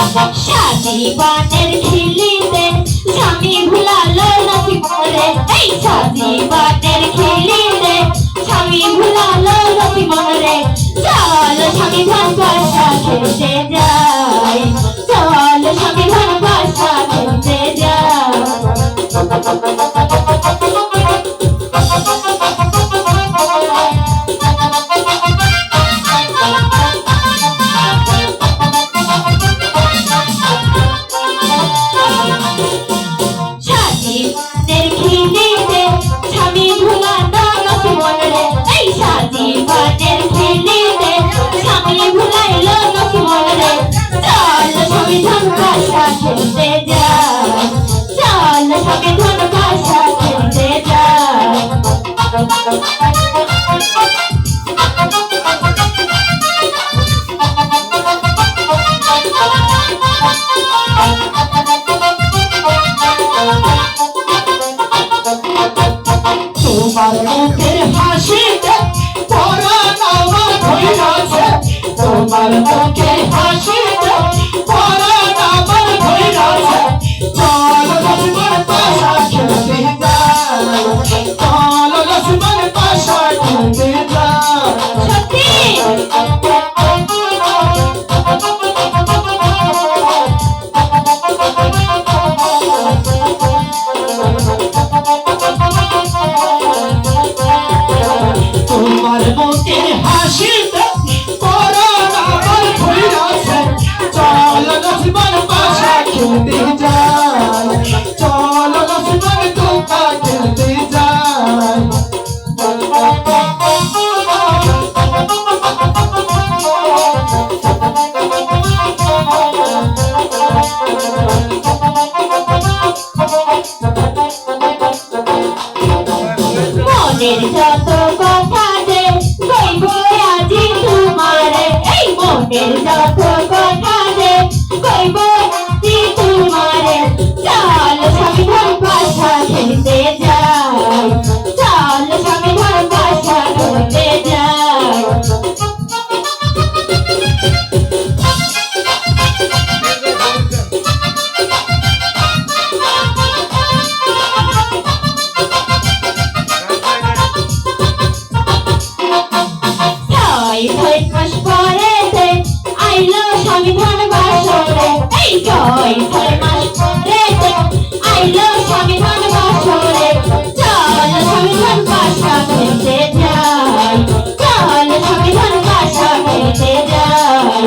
সাজীবনের খিলিতে স্বামী ভুলালো নাকি মরে, এই সাজীবনের খিলিতে স্বামী ভুলালো নাকি মরে। চল স্বামী ধান পাশা খেলতে যাই, চল স্বামী ধান পাশা খেলতে যাই। সাজীবনের খিলিতে স্বামী ভুলাইলো নাকি মরে। চল স্বামী ধান পাশা খেলতে যাই, চল স্বামী ধান পাশা খেলতে যাই। তোমার মুখের হাসিতে পরাণ আমার ধইরাছে, তোমার মুখের হাসিতে পরাণ আমার ধইরাছে। চল লক্ষ্মণ পাশা খেলতে যাই, চল লক্ষ্মণ পাশা খেলতে যাই। সত্যি তোমার মুখের হাসিতে পরাণ আমার ধইরাছে। চল লক্ষ্মণ পাশা খেলতে যাই, চল লক্ষ্মণ তোকা খেলতে যাই। মনের যত কথা যে কইব আজি তোমারে, এই মনের যত কথা যে কইব আজি তোমারে। চল স্বামী ধান পাশা খেলতে যাই, চল স্বামী ধান পাশা খেলতে যাই। ছয় মাস পরেতে আইলো স্বামী ধান বাসরে, এই ছয় মাস পরেতে আইলো স্বামী ধান বাসরে। চল স্বামী ধান পাশা খেলতে যাই, চল স্বামী ধান পাশা খেলতে যাই।